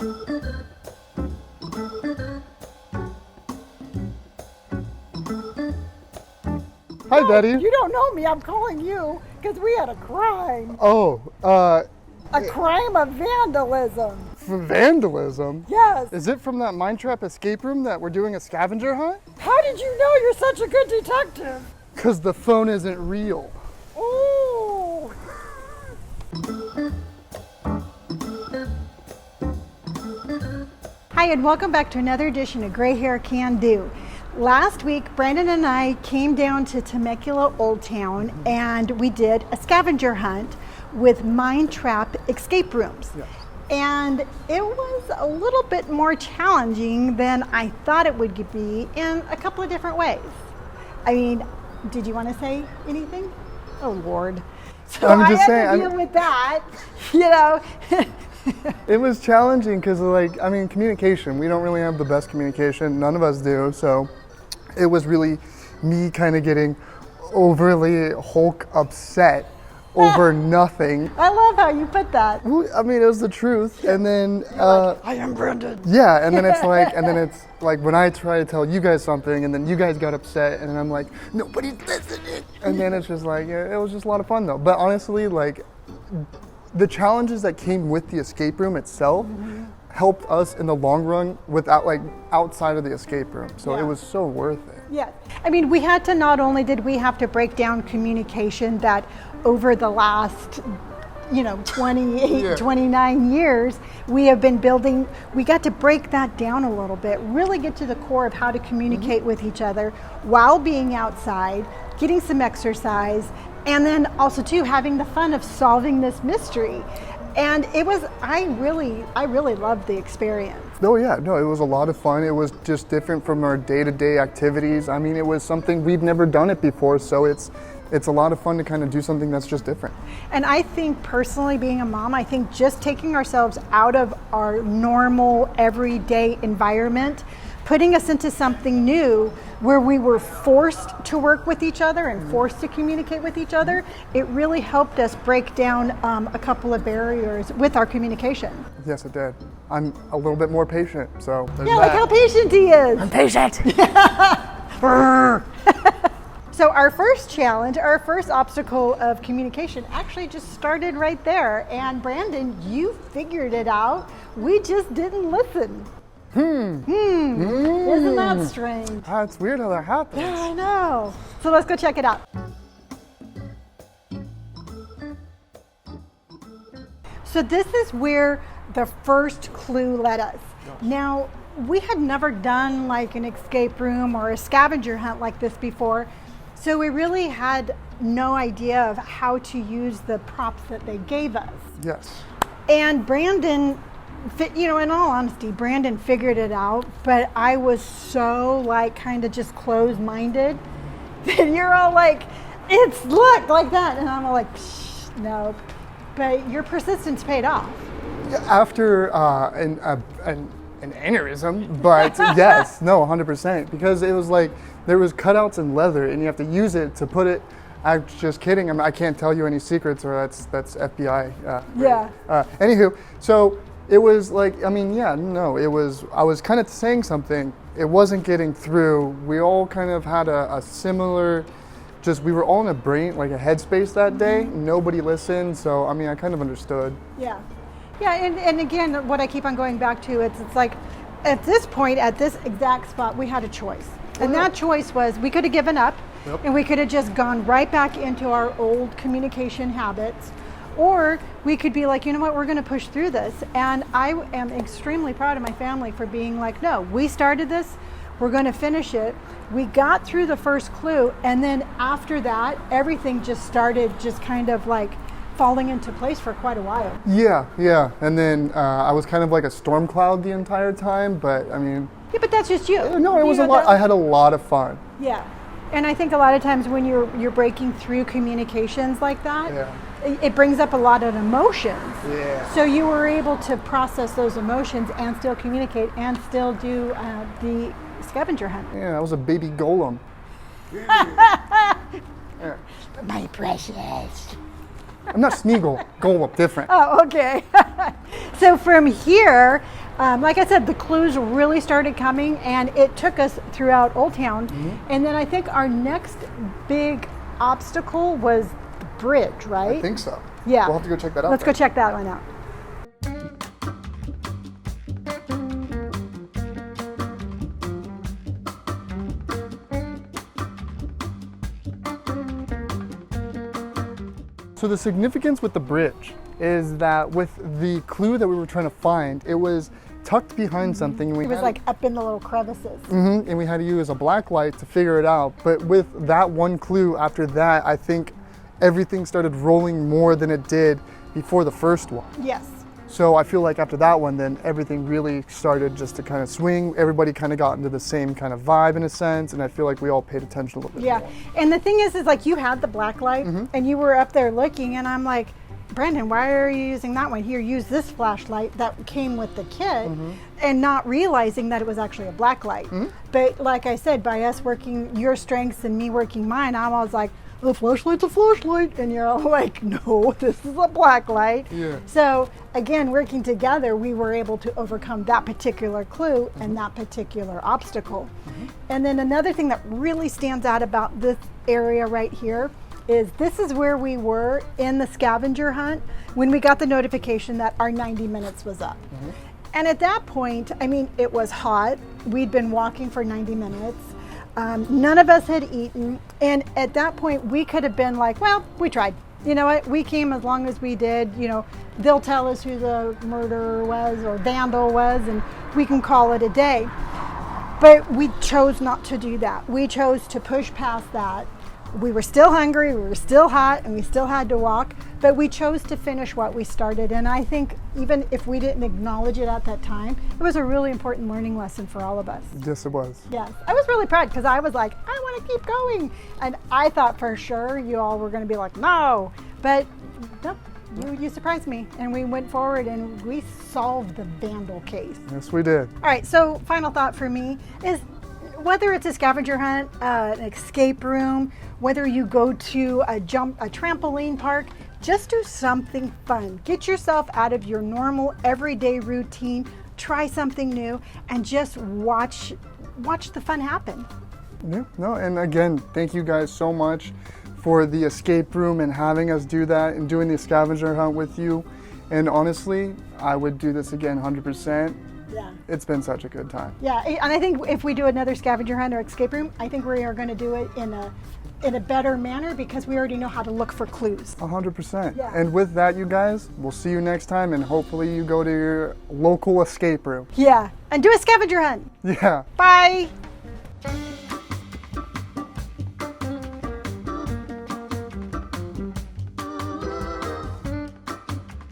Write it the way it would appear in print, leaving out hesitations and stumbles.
Hi, Betty. You don't know me. I'm calling you because we had a crime. Oh, A crime of vandalism. vandalism? Yes. Is it from that mine trap escape room that we're doing a scavenger hunt? How did you know you're such a good detective? Because the phone isn't real. Ooh. Hi, and welcome back to another edition of Gray Hair Can Do. Last week, Brandon and I came down to Temecula Old Town and we did a scavenger hunt with mine trap escape rooms. Yes. And it was a little bit more challenging than I thought it would be in a couple of different ways. I mean, did you want to say anything? Oh, Lord. So I'm just I saying, had to deal with that, you know. It was challenging because, communication. We don't really have the best communication. None of us do. So it was really me kind of getting overly Hulk upset over nothing. I love how you put that. I mean, it was the truth. And then, I am Brandon. yeah, and then it's like when I try to tell you guys something and then you guys got upset and then I'm like, nobody's listening. And then it's just like, it was just a lot of fun though. But honestly, like the challenges that came with the escape room itself helped us in the long run without outside of the escape room. So Yeah. it was so worth it. Yeah, I mean, we had to, not only did we have to break down communication that over the last, 28, 29 years, we have been building, we got to break that down a little bit, really get to the core of how to communicate with each other while being outside, getting some exercise, and then also too, having the fun of solving this mystery. And it was, I really loved the experience. Oh yeah, no, it was a lot of fun. It was just different from our day-to-day activities. I mean, it was something we've never done it before, so it's a lot of fun to kind of do something that's just different. And I think personally, being a mom, I think just taking ourselves out of our normal everyday environment, putting us into something new where we were forced to work with each other and forced to communicate with each other, it really helped us break down a couple of barriers with our communication. Yes, it did. I'm a little bit more patient, so there's Yeah, that. like how patient he is. I'm patient. So our first challenge, our first obstacle of communication actually just started right there. And Brandon, you figured it out. We just didn't listen. Isn't that strange? It's weird how that happens. Yeah, I know. So let's go check it out. So this is where the first clue led us. Now, we had never done like an escape room or a scavenger hunt like this before. So we really had no idea of how to use the props that they gave us. Yes. And Brandon, in all honesty, Brandon figured it out, but I was so kind of just closed-minded that you're all like, look like that. And I'm all like, psh, no. But your persistence paid off. After an aneurysm, but yes, no, 100%, because it was like there was cutouts in leather and you have to use it to put it. I'm just kidding. I can't tell you any secrets, or that's FBI. Yeah. Anywho, so it was like, it was, I was kind of saying something. It wasn't getting through. We all kind of had a similar, we were all in a brain, like a headspace that day. Nobody listened, so I kind of understood. Yeah. Yeah, and again, what I keep on going back to, it's like, at this point, at this exact spot, we had a choice. And that choice was, we could have given up, and we could have just gone right back into our old communication habits, or we could be like, you know what, we're going to push through this. And I am extremely proud of my family for being like, no, we started this, we're going to finish it. We got through the first clue, and then after that, everything just started just kind of like falling into place for quite a while. Yeah. And then I was kind of like a storm cloud the entire time, but Yeah, but that's just you. No, it was a lot. I had a lot of fun. Yeah. And I think a lot of times when you're breaking through communications like that, it brings up a lot of emotions. Yeah. So you were able to process those emotions and still communicate and still do the scavenger hunt. Yeah, I was a baby golem. My precious. I'm not Smeagol. Golem, different. Oh, okay. So from here, Like I said, the clues really started coming, and it took us throughout Old Town. And then I think our next big obstacle was the bridge, right? I think so. Yeah. We'll have to go check that out. Let's go check that one out. So the significance with the bridge is that with the clue that we were trying to find, it was tucked behind something. And we It was had like up in the little crevices. and we had to use a black light to figure it out. But with that one clue, after that, I think everything started rolling more than it did before the first one. Yes. So I feel like after that one, then everything really started just to kind of swing. Everybody kind of got into the same kind of vibe in a sense, and I feel like we all paid attention a little bit Yeah. more. And the thing is like you had the black light and you were up there looking, and I'm like, Brandon, why are you using that one? Here, use this flashlight that came with the kit, and not realizing that it was actually a black light. But like I said, by us working your strengths and me working mine, I was like, the flashlight's a flashlight, and you're all like, no, this is a black light. Yeah. So again, working together, we were able to overcome that particular clue and that particular obstacle. And then another thing that really stands out about this area right here is this is where we were in the scavenger hunt when we got the notification that our 90 minutes was up. And at that point, I mean, it was hot. We'd been walking for 90 minutes. None of us had eaten. And at that point, we could have been like, well, we tried. You know what? We came as long as we did. You know, they'll tell us who the murderer was or vandal was, and we can call it a day. But we chose not to do that. We chose to push past that. We were still hungry, we were still hot, and we still had to walk, but we chose to finish what we started. And I think even if we didn't acknowledge it at that time, it was a really important learning lesson for all of us. Yes, it was. Yes, I was really proud because I was like, I want to keep going. And I thought for sure you all were going to be like, no, but nope, you surprised me. And we went forward and we solved the vandal case. Yes, we did. All right, so final thought for me is whether it's a scavenger hunt, an escape room, whether you go to a trampoline park, just do something fun. Get yourself out of your normal everyday routine, try something new, and just watch the fun happen. Yeah, no, and again, thank you guys so much for the escape room and having us do that and doing the scavenger hunt with you. And honestly, I would do this again 100%. Yeah. It's been such a good time. Yeah, and I think if we do another scavenger hunt or escape room, I think we are going to do it in a better manner because we already know how to look for clues. 100%. Yeah. And with that, you guys, we'll see you next time, and hopefully you go to your local escape room. Yeah, and do a scavenger hunt. Yeah. Bye.